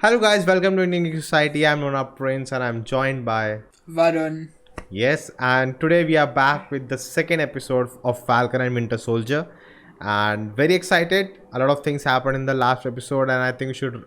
Hello guys, welcome to Indian Geek Society. I'm Nona Prince and I'm joined by Varun. yes, and today we are back with the second episode of Falcon and Winter Soldier. And very excited. A lot of things happened in the last episode, and I think we should,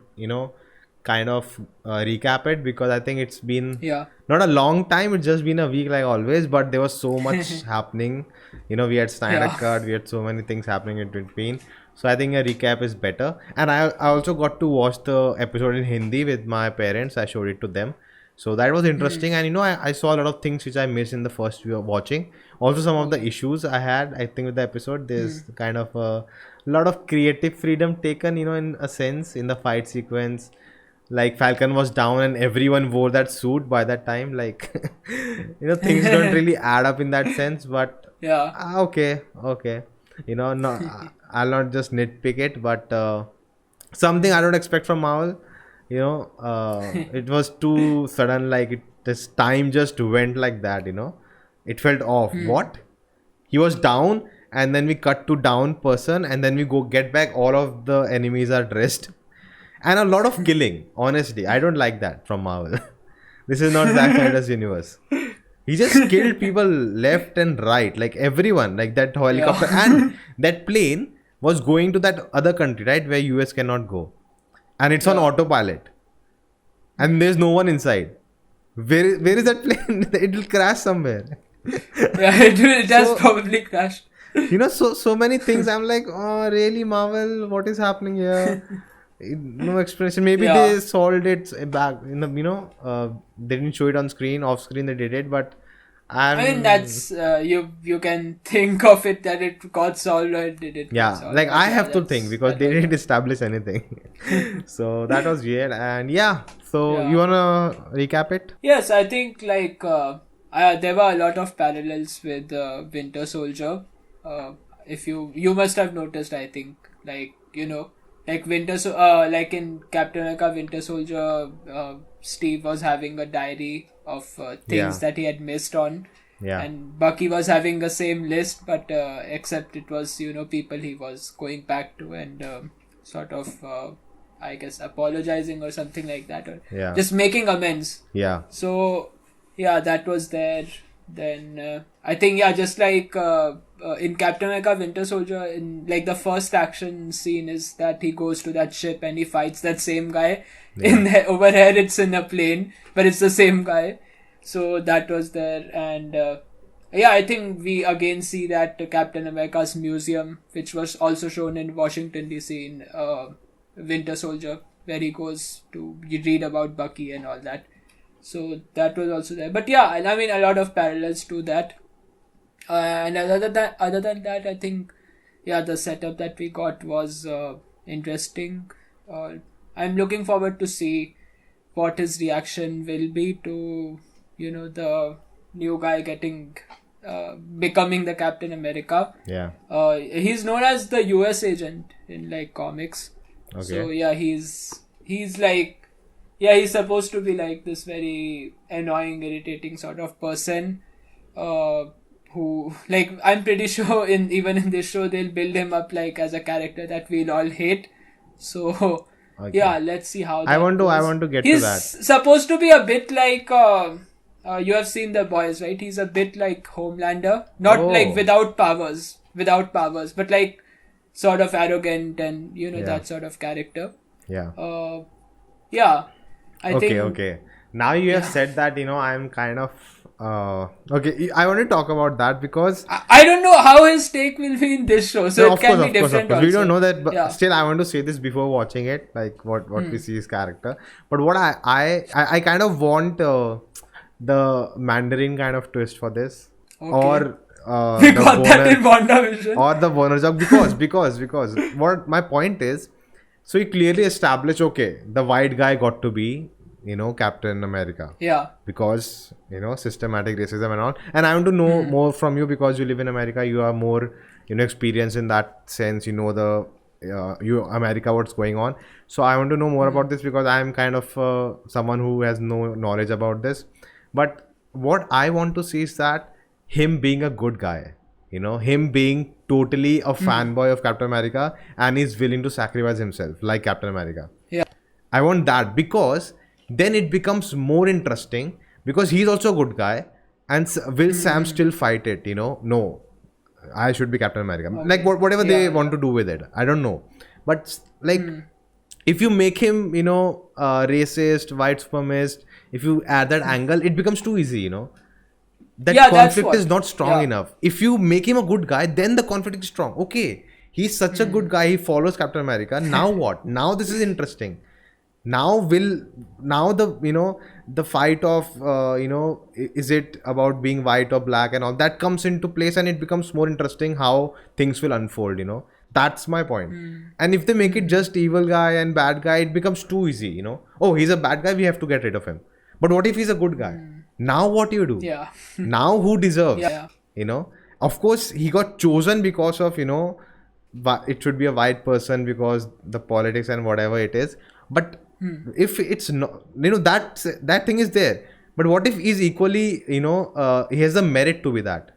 kind of recap it because I think it's been Yeah. not a long time, it's just been a week like always, but there was so much happening. We had Snyder Yeah. Cut, we had so many things happening in between. So I think a recap is better. And I also got to watch the episode in Hindi with my parents. I showed it to them. So that was interesting. And I saw a lot of things which I missed in the first view of watching. Also some of the Okay. issues I had, I think with the episode, there's kind of a lot of creative freedom taken, in a sense, in the fight sequence. Like Falcon was down and everyone wore that suit by that time. Like, things don't really add up in that sense. But Yeah. okay. No, I'll not just nitpick it, but something I don't expect from Marvel. It was too sudden. Like this time just went like that. It felt off. What? He was down, and then we cut to down person, and then we go get back. All of the enemies are dressed, and a lot of killing. Honestly, I don't like that from Marvel. This is not Zack Snyder's universe. He just killed people left and right, like everyone, like that helicopter Yeah. and that plane was going to that other country, right, where US cannot go, and it's on Yeah. autopilot, and there's no one inside. Where is that plane? It will crash somewhere. Yeah, it has So probably crashed. so many things. I'm like, oh, really, Marvel? What is happening here? No explanation. Maybe Yeah. they solved it back in the they didn't show it on screen. Off screen they did it, but I mean, I'm that's you can think of it that it got solved or it didn't get yeah, solved. like But I yeah, have to think because that they was didn't establish anything. So that was weird. And yeah, so yeah. you wanna recap it? Yes, I think there were a lot of parallels with Winter Soldier. If you must have noticed, I think like in Captain America Winter Soldier, Steve was having a diary of Yeah, things that he had missed on, yeah, and Bucky was having the same list, but except it was people he was going back to and sort of I guess apologizing or something like that, or yeah, just making amends. yeah, So yeah, that was there. Then I think yeah, just like in Captain America Winter Soldier, in like the first action scene is that he goes to that ship and he fights that same guy. yeah, Over here it's in a plane, but it's the same guy. So that was there, and yeah, I think we again see that Captain America's museum, which was also shown in Washington DC in Winter Soldier, where he goes to read about Bucky and all that. So that was also there. But yeah, I mean a lot of parallels to that. And other than that, I think yeah, the setup that we got was interesting. I'm looking forward to see what his reaction will be to the new guy getting becoming the Captain America. yeah. He's known as the US agent in like comics. So Okay. yeah, he's like yeah, he's supposed to be like this very annoying, irritating sort of person. Who like I'm pretty sure even in this show they'll build him up like as a character that we'll all hate. So Okay. yeah, let's see how I that want to I goes. want to get to He's that. supposed to be a bit like you have seen The Boys, right? He's a bit like Homelander, not like Oh, without powers, but like sort of arrogant and yeah, that sort of character. yeah. Yeah, I Okay, think okay. Now you have yeah. said that, I'm kind of okay. I want to talk about that because I don't know how his take will be in this show, so no, it can be of different course. We don't also. know that, but Yeah. still, I want to say this before watching it, like what we see his character. But what I kind of want the Mandarin kind of twist for this, Okay. or We the got that in Bonner, WandaVision. or the Bonner job because what my point is, so he clearly established, okay, the white guy got to be Captain America Yeah. because systematic racism and all, and I want to know more from you because you live in America, you are more experienced in that sense, the you America, what's going on. So I want to know more about this because I am kind of someone who has no knowledge about this. But what I want to see is that him being a good guy, him being totally a fanboy of Captain America and he's willing to sacrifice himself like Captain America. Yeah. I want that because then it becomes more interesting because he's also a good guy. And will Sam still fight it? You know, no, I should be Captain America. Like whatever they want to do with it, I don't know. But like, if you make him, you know, racist, white supremacist, if you add that angle, it becomes too easy. You know, that conflict is not strong enough. If you make him a good guy, then the conflict is strong. Okay, he's such a good guy. He follows Captain America. Now what? Now this is interesting. Now the, you know, the fight of you know, is it about being white or black and all that comes into place, and it becomes more interesting how things will unfold. You know, that's my point. And if they make it just evil guy and bad guy, it becomes too easy. You know, oh, he's a bad guy, we have to get rid of him. But what if he's a good guy? Now what do you do? Yeah. Now who deserves? Yeah. You know, of course he got chosen because of, you know, it should be a white person because the politics and whatever it is. But if it's not, you know, that thing is there. But what if he's equally, you know, he has the merit to be that?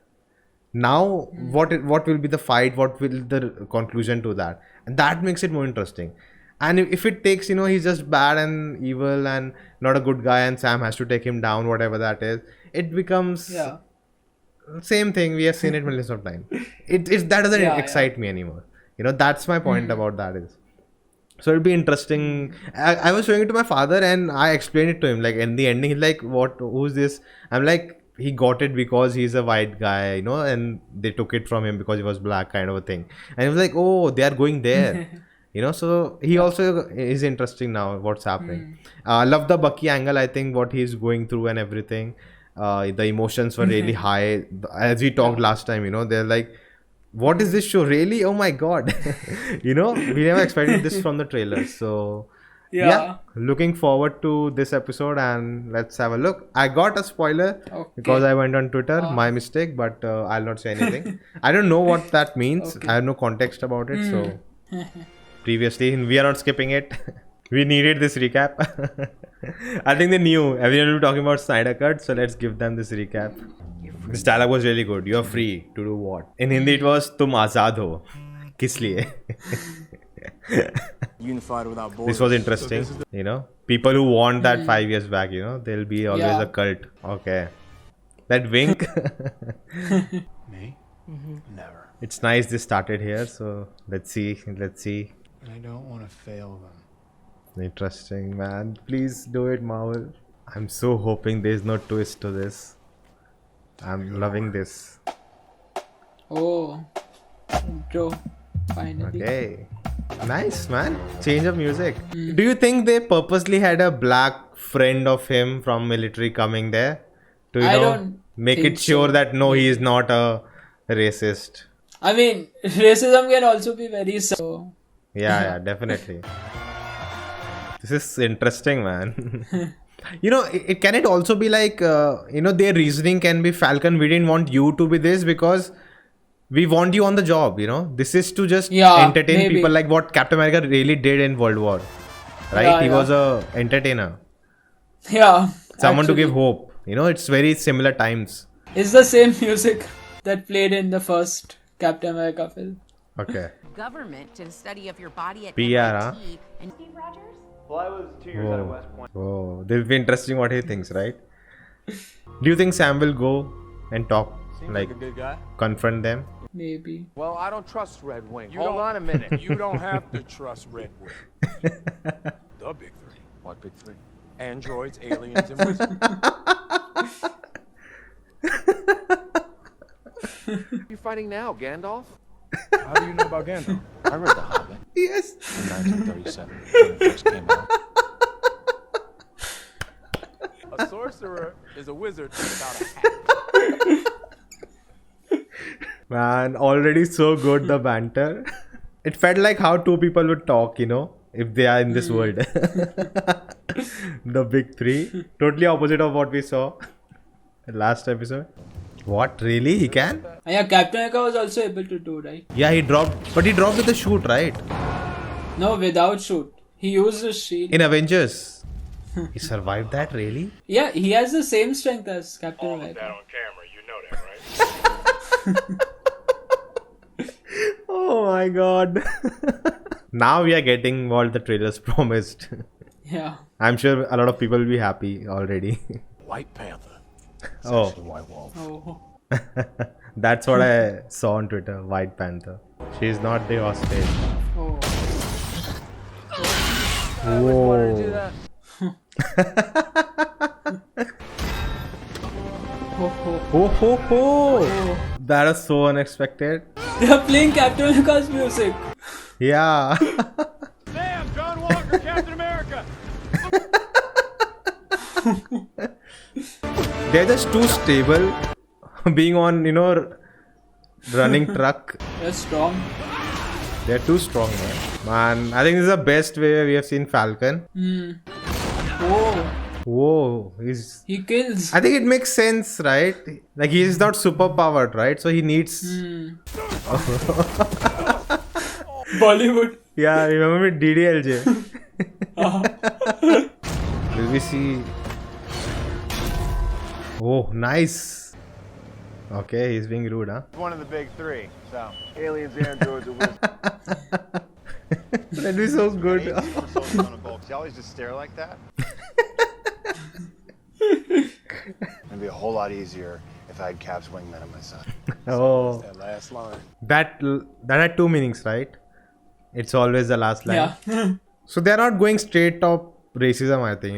Now what will be the fight? What will the conclusion to that? And that makes it more interesting. And if it takes, you know, he's just bad and evil and not a good guy, and Sam has to take him down, whatever that is, it becomes same thing. We have seen it millions of times. That doesn't excite me anymore. You know, that's my point about that is. So it'll be interesting. I was showing it to my father and I explained it to him. Like in the ending, he's like, "What? Who's this?" I'm like, he got it because he's a white guy, you know, and they took it from him because he was black, kind of a thing. And he was like, "Oh, they are going there." You know, so he also is interesting now what's happening. Love the Bucky angle. I think what he's going through and everything. The emotions were really high. As we talked last time, you know, they're like, what is this show? Really? Oh my God. You know, we never expected this from the trailer. So yeah, looking forward to this episode and let's have a look. I got a spoiler because I went on Twitter. My mistake, but I'll not say anything. I don't know what that means. I have no context about it. So previously, we are not skipping it. We needed this recap. I think they knew everyone will be talking about Snyder Cut, so let's give them this recap. This dialogue was really good. You're free to do what? In Hindi, it was "Tum azad ho." Kis liye? Unified without borders. This was interesting. You know, people who want that 5 years back, you know, there'll be always a cult. Okay, that wink. Me? Never. It's nice this started here. So let's see. I don't want to fail them. Interesting, man. Please do it, Marvel. I'm so hoping there's no twist to this. I'm loving this. Oh, intro. Finally. Okay. Nice, man. Change of music. Do you think they purposely had a black friend of him from military coming there to, you know, make it sure that no, he is not a racist? I mean, racism can also be very so. Yeah, definitely. This is interesting, man. You know, can it also be like, you know, their reasoning can be, Falcon, we didn't want you to be this because we want you on the job, you know. This is to just entertain people, like what Captain America really did in World War. Right? He was a entertainer. Yeah. Someone to give hope. You know, it's very similar times. It's the same music that played in the first Captain America film. Okay. Government did a study of your body at PR, MIT and Steve Rogers? Well, I was 2 years out of West Point. Oh, this will be interesting what he thinks, right? Do you think Sam will go and talk, like a good guy. confront them? Maybe. Well, I don't trust Red Wing. You Hold don't- on a minute. You don't have to trust Red Wing. The big three. What big three? Androids, aliens, and wizards. You fighting now, Gandalf? How do you know about Gandalf? I read The Hobbit Yes. in 1937 when it first came out. A sorcerer is a wizard without a hat. Man, already so good the banter. It felt like how two people would talk, you know, if they are in this world. The big three. Totally opposite of what we saw last episode. What? Really? He can? Yeah, Captain America was also able to do, right? Yeah, he dropped. But he dropped with the shoot, right? No, without shoot. He used his shield. In Avengers. He survived that, really? Yeah, he has the same strength as Captain America. on camera, you know that, right? Oh my god. Now we are getting what the trailers promised. Yeah. I'm sure a lot of people will be happy already. White Panther. Oh, White Wolf. Oh. that's what I saw on Twitter. White Panther. She's not the hostage. Oh. Whoa. Oh. Ho ho ho! That is so unexpected. They are playing Captain America's music. Yeah. Damn, John Walker, Captain America. They're just too stable. Being on, running truck. They're strong. They're too strong, man. I think this is the best way we have seen Falcon. Oh. Whoa, He kills. I think it makes sense, right? Like he is not super powered, right? So he needs. Bollywood. Yeah, remember DDLJ? Will we see? Oh, nice. Okay, he's being rude, huh? One of the big three. So aliens, androids, or wizards. That'd be so good. You always just stare like that. It'd be a whole lot easier if I had Cap's wingman on my side. Oh, That last line. that had two meanings, right? It's always the last line. Yeah. So they're not going straight up racism, I think,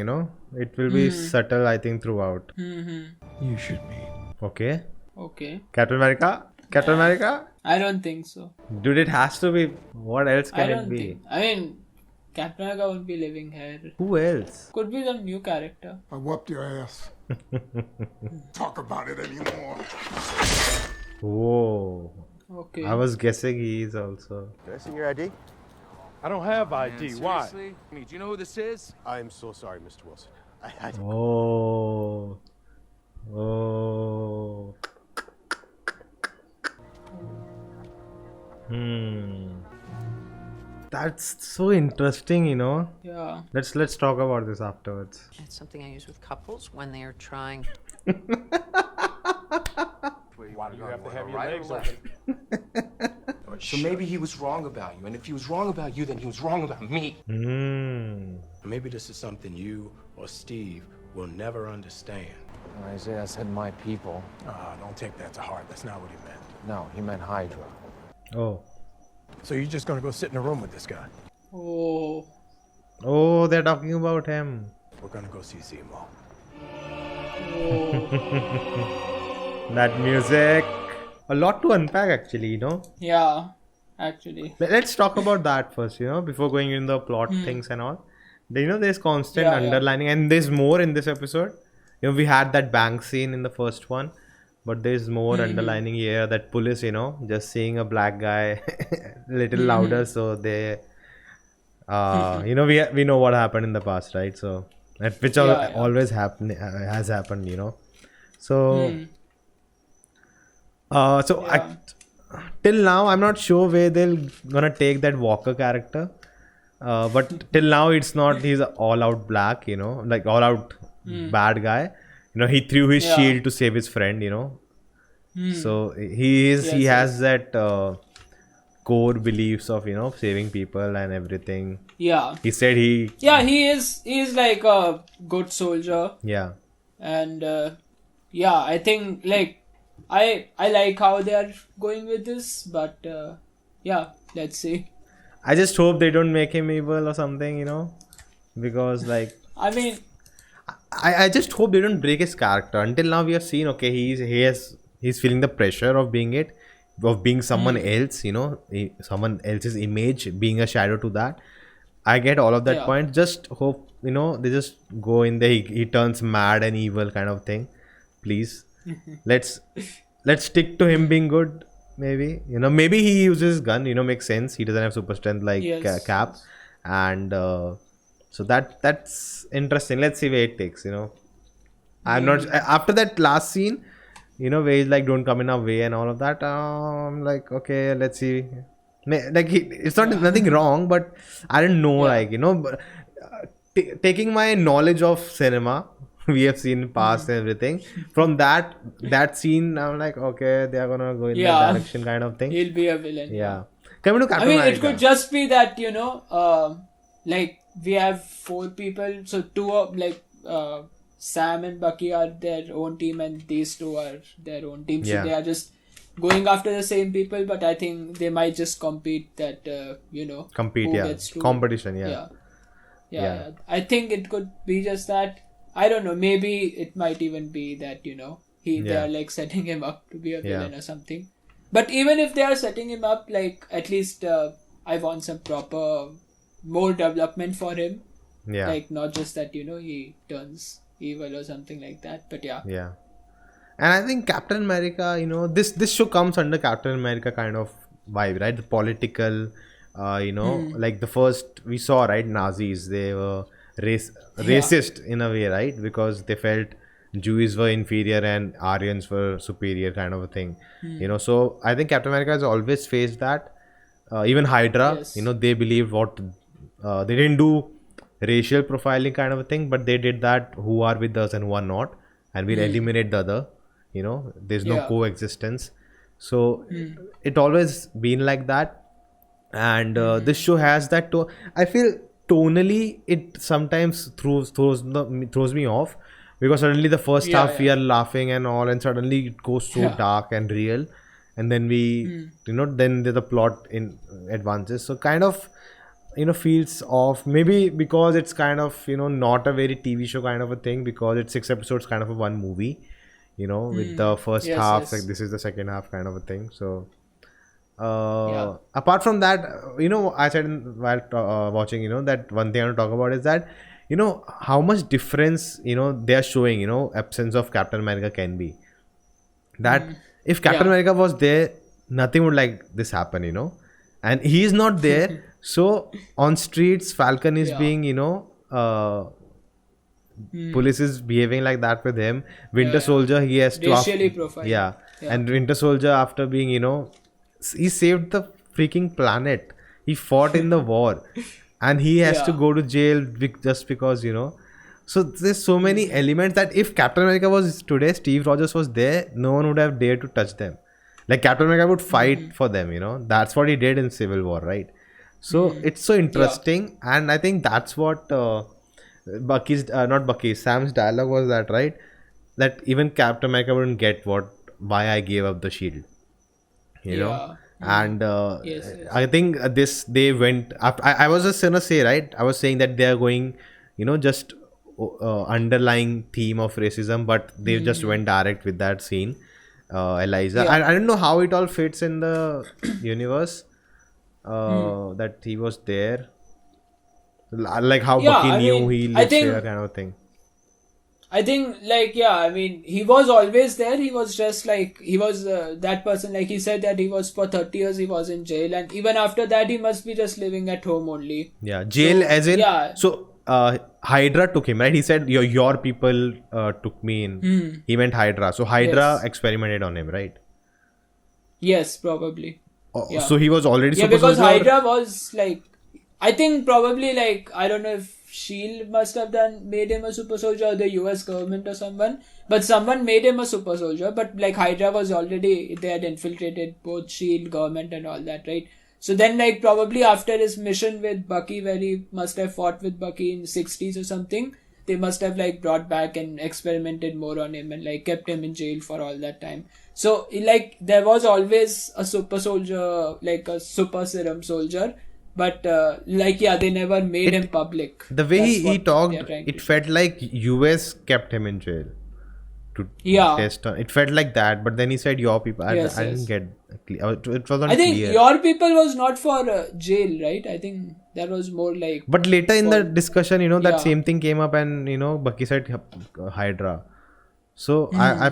It will be subtle, I think, throughout. You should meet. Okay. Okay. Captain America? Captain America? I don't think so. Dude, it has to be. What else I can it don't be? think. I mean, Captain America won't be living here. Who else? Could be some new character. I whooped your ass. Talk about it anymore. Whoa. Okay. I was guessing he is also. Can I see your ID? I don't have ID. Why? Seriously? I mean, do you know who this is? I am so sorry, Mr. Wilson. I Oh. Oh. That's so interesting, Yeah. Let's talk about this afterwards. It's something I use with couples when they are trying. Why do you have to have your Right or legs left? open? So maybe he was wrong about you, and if he was wrong about you, then he was wrong about me. Maybe this is something you or Steve will never understand. Isaiah said my people. Don't take that to heart. That's not what he meant. No, he meant Hydra. Oh. So you're just gonna go sit in a room with this guy? Oh. Oh, they're talking about him. We're gonna go see Zemo. Oh. That music. A lot to unpack, actually, Yeah. Actually. Let's talk about that first, before going into the plot things and all. There's constant Yeah, underlining, and there's more in this episode. We had that bank scene in the first one, but there's more underlining here. That police, just seeing a black guy a little louder, so they, we know what happened in the past, right? So, which always has happened, So, till now, I'm not sure where they're gonna take that Walker character. But till now, it's not. He's an all-out black, like all-out bad guy. He threw his shield to save his friend. So he is. He has that core beliefs of saving people and everything. Yeah. He said he. Yeah, he is. He's like a good soldier, Yeah. and I think I like how they are going with this, but let's see. I just hope they don't make him evil or something. Because I mean, I just hope they don't break his character. Until now, we have seen he's feeling the pressure of being someone else. Someone else's image, being a shadow to that. I get all of that Yeah. point. Just hope they just go in there. He turns mad and evil kind of thing. Please, let's stick to him being good. Maybe maybe he uses his gun. Makes sense. He doesn't have super strength like Yes. Cap, and so that's interesting. Let's see where it takes. I'm not after that last scene. Where he's like, "Don't come in our way" and all of that. I'm like, okay, let's see. It's not nothing wrong, but I didn't know. But, taking my knowledge of cinema. We have seen past and everything. From that scene, I'm like, okay, they are gonna go in that direction, kind of thing. he'll be a villain. Yeah. Coming to I Captain mean, America. it could just be that we have 4 people. So 2 of Sam and Bucky are their own team, and these 2 are their own team. So Yeah. they are just going after the same people, but I think they might just compete that Compete, who yeah. gets to- Competition, yeah. yeah. Yeah. I think it could be just that. I don't know. Maybe it might even be that they Yeah. are like setting him up to be a Yeah. villain or something. But even if they are setting him up, like at least I want some proper more development for him. Yeah. Like not just that he turns evil or something like that. But yeah. Yeah. And I think Captain America, this show comes under Captain America kind of vibe, right? The political, like the first we saw, right? Nazis, they were racist in a way, right? Because they felt Jews were inferior and Aryans were superior, kind of a thing. So I think Captain America has always faced that. Even Hydra, Yes. they believed they didn't do racial profiling kind of a thing, but they did that who are with us and who are not, and we'll eliminate the other. There's no Yeah. coexistence. So it always been like that, and this show has that too. I feel tonally it sometimes throws me off, because suddenly the first half we are laughing and all, and suddenly it goes so dark and real, and then then the plot in advances. So kind of feels off, maybe because it's kind of not a very TV show kind of a thing, because it's 6 episodes kind of a one movie, with the first Yes, half, yes. like this is the second half kind of a thing. So apart from that, I said while watching, that one thing I want to talk about is that how much difference they are showing, absence of Captain America can be. That if Captain America was there, nothing would like this happen, and he is not there. So on streets, Falcon is being police is behaving like that with him. Winter Soldier, he has to Racially profiled. yeah. And Winter Soldier, after being he saved the freaking planet, he fought in the war, and he has to go to jail just because so there's so many elements that if Captain America was today, Steve Rogers was there, no one would have dared to touch them. Like Captain America would fight for them, that's what he did in Civil War, right? So it's so interesting, and I think that's what Sam's dialogue was, that right, that even Captain America wouldn't get why I gave up the shield, Yeah. and Yes, yes. I think they went after, I was just gonna say, right, I was saying that they are going just underlying theme of racism, but they just went direct with that scene. Eliza, I don't know how it all fits in the universe, that he was there, like how Bucky I knew mean, he I lives think- there kind of thing. I think, I mean, he was always there. He was just he was that person. Like he said that he was for 30 years, he was in jail. And even after that, he must be just living at home only. Yeah, jail as in, yeah. so Hydra took him, right? He said, your people took me in. He meant Hydra. So Hydra Yes. experimented on him, right? Yes, probably. Yeah. So he was already Yeah, Super because Soldier? Hydra was I think probably I don't know if Shield must have made him a super soldier, or the US government or someone, but someone made him a super soldier. But Hydra was already, they had infiltrated both Shield, government and all that, right? So then probably after his mission with Bucky, where he must have fought with Bucky in the 60s or something, they must have brought back and experimented more on him and kept him in jail for all that time. So there was always a super soldier, a super serum soldier, but they never made him public. The way That's he what talked, they're trying it to- felt like US kept him in jail to Yeah. test on. It felt like that, but then he said your people. I Yes, didn't yes. get it wasn't I think clear. your people was not for jail, right? I think that was more But later in the for- discussion, that Yeah. same thing came up, and Bucky said Hydra. So I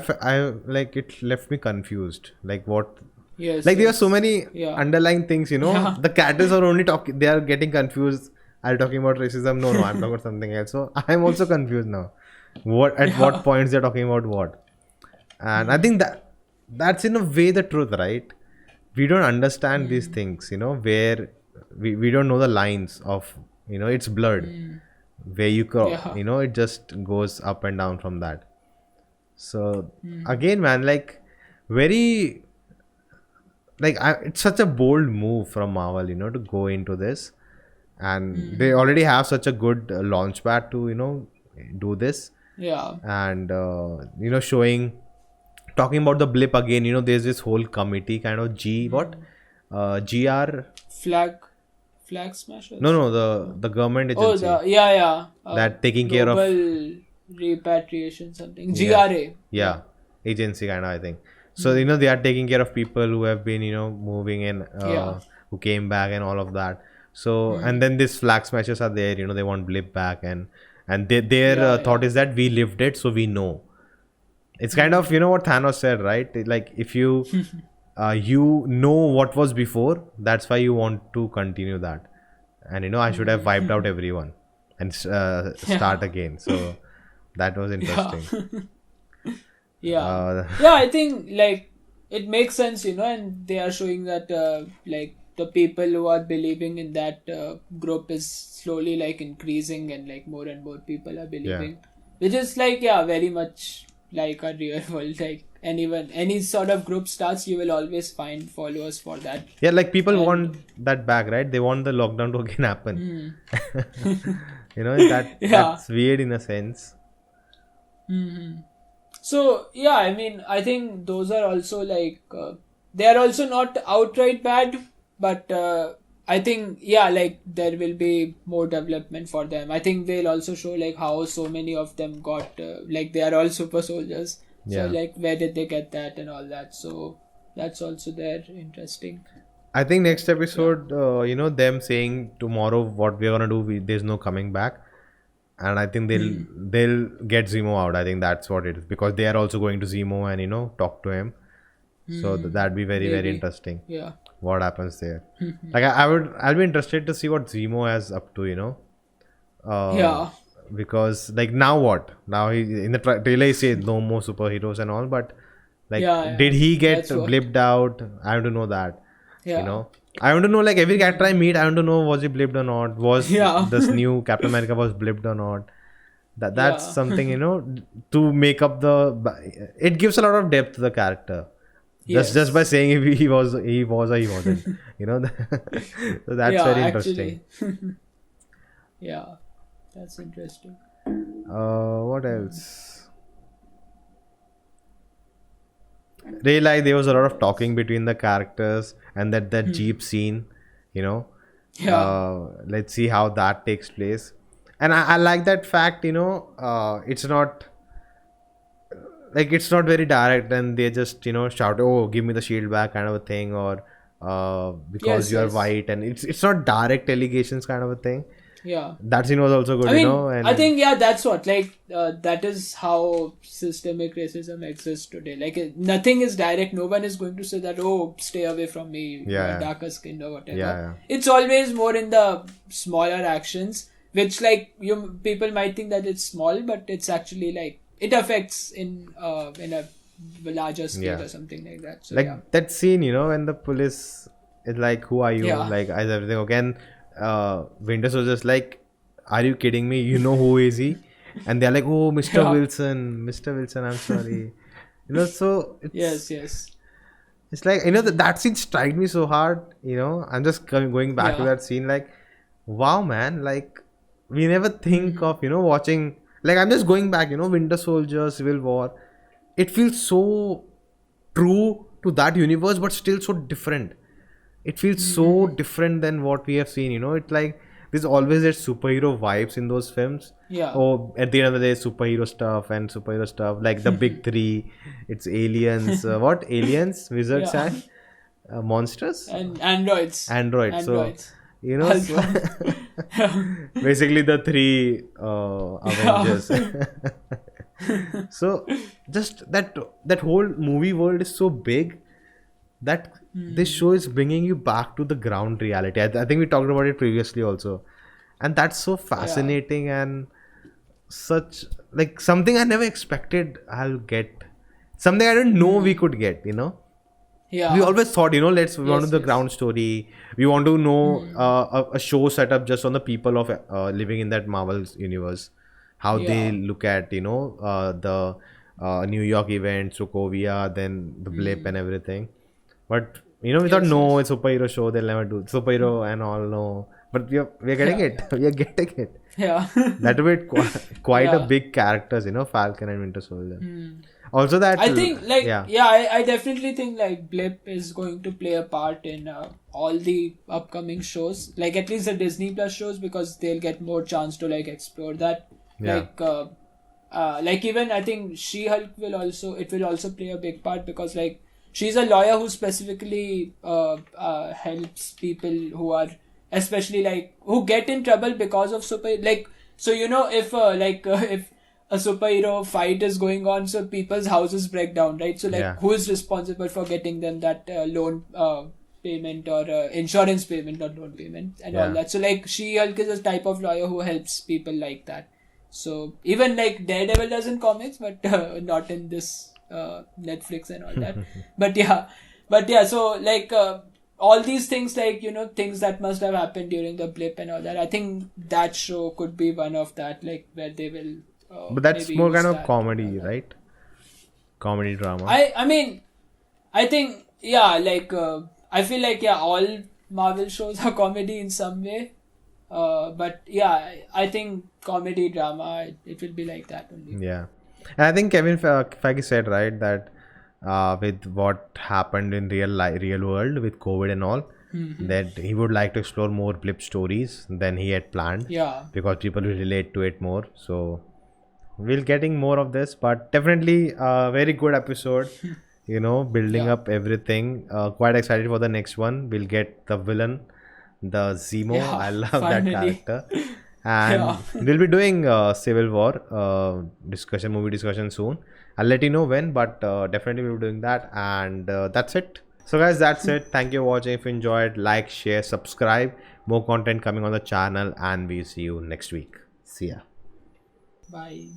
it left me confused. Like what? yes, Like there are yes. so many Yeah. underlying things. Yeah. The cadets are only talking. They are getting confused. Are you talking about racism? No, I'm talking about something else. So I'm also confused now. What points they're talking about what? And I think that's in a way the truth, right? We don't understand these things, where we don't know the lines of, it's blurred. Where you Yeah. it just goes up and down from that. So again, man, very, it's such a bold move from Marvel, to go into this. and they already have such a good launch pad to do this. Yeah. And talking about the blip again, there's this whole committee kind of GR. Flag smashers. No, the government Oh, agency yeah. that taking care of global repatriation something. Yeah. GRA. agency kind of, I think. So they are taking care of people who have been moving in, who came back and all of that. So and then these flag smashers are there. They want blip back, and their thought is that we lived it, so we know. It's kind of what Thanos said, right? Like if you you know what was before, that's why you want to continue that. And I should have wiped out everyone and start again. So that was interesting. Yeah. I think like it makes sense, and they are showing that like the people who are believing in that group is slowly like increasing, and like more and more people are believing, which is like very much like a real world. Like any sort of group starts, you will always find followers for that. Yeah, like people want that back, right? They want the lockdown to again happen. That's weird in a sense. So I mean, I think those are also like they are also not outright bad, but I think like there will be more development for them. I think they'll also show like how so many of them got like they are all super soldiers. So like where did they get that and all that? So that's also there interesting. I think next episode, them saying tomorrow what we're gonna do, there's no coming back. And I think they'll get Zemo out. I think that's what it is, because they are also going to Zemo and talk to him. So that'd be very very interesting. Yeah. What happens there? Like I'll be interested to see what Zemo has up to. Because like now what? Now he in the trailer he says no more superheroes and all, but like did he get blipped out? I want to know that. I want to know, like every character I meet, I want to know, was he blipped or not? Was this new Captain America was blipped or not? That's something to make up the. It gives a lot of depth to the character. Just by saying if he was or he wasn't. So that's very interesting. That's interesting. What else? Really, there was a lot of talking between the characters, and that Jeep scene, let's see how that takes place. And I like that fact, it's not like it's not very direct, and they just shout, "Oh, give me the shield back," kind of a thing, or because you're white, and it's not direct allegations kind of a thing. That scene was also good. I mean, and I think that's what like that is how systemic racism exists today. Like nothing is direct. No one is going to say that, oh, stay away from me, you're darker skinned or whatever. It's always more in the smaller actions, which like people might think that it's small, but it's actually like it affects in a larger scale or something like that. So, like that scene, when the police is like, "Who are you?" Like, as everything again. Winter Soldier's like, "Are you kidding me? You know who is he?" And they're like, "Oh, Mr. Wilson, I'm sorry." So it's, yes. It's like that scene struck me so hard. I'm just going back to that scene. Like, wow, man! Like, we never think of watching. Like, I'm just going back. Winter Soldier, Civil War. It feels so true to that universe, but still so different. It feels so different than what we have seen. It's like there's always that superhero vibes in those films. Oh, at the end of the day, superhero stuff like the big three. It's aliens. What aliens, wizards, and monsters and androids. So basically the three Avengers. So just that whole movie world is so big that this show is bringing you back to the ground reality. I think we talked about it previously also, and that's so fascinating and such like something I never expected I'll get, something I didn't know we could get. We always thought we want the ground story, we want to know a show set up just on the people of living in that Marvel's universe, how they look at the New York event, Sokovia, then the blip and everything. But we thought, no, it's a superhero show, they'll never do superhero and all. No, but we're getting it. We are getting it. Yeah. That will be quite a Yeah. big characters, Falcon and Winter Soldier. Also, that I think like yeah, I definitely think like Blip is going to play a part in all the upcoming shows, like at least the Disney Plus shows, because they'll get more chance to like explore that. Yeah. Like even I think She-Hulk will also play a big part, because like she's a lawyer who specifically helps people who are especially like who get in trouble because of super, like, so if if a superhero fight is going on, so people's houses break down, right? So like Yeah. who is responsible for getting them that loan payment or insurance payment, not loan payment, and all Yeah. that. So like She-Hulk is a type of lawyer who helps people like that. So even like Daredevil does in comics, but not in this Netflix and all that. but yeah, so like all these things, like things that must have happened during the blip and all that. I think that show could be one of that, like where they will. but that's maybe more use kind of that comedy, and all that. right? Comedy drama. I mean, I think like I feel like all Marvel shows are comedy in some way. But yeah, I think comedy drama, it will be like that only. Yeah, and I think Kevin Feige said right that with what happened in real world with COVID and all, that he would like to explore more blip stories than he had planned. Yeah. Because people will relate to it more. So we'll getting more of this, but definitely a very good episode. Building Yeah. up everything. Quite excited for the next one. We'll get the villain, the Zemo. Yeah, I love finally. that character. And Yeah. we'll be doing Civil War movie discussion soon. I'll let you know when, but definitely we'll be doing that. And that's it. So guys, that's it. Thank you for watching. If you enjoyed, like, share, subscribe. More content coming on the channel, and we'll see you next week. See ya. Bye.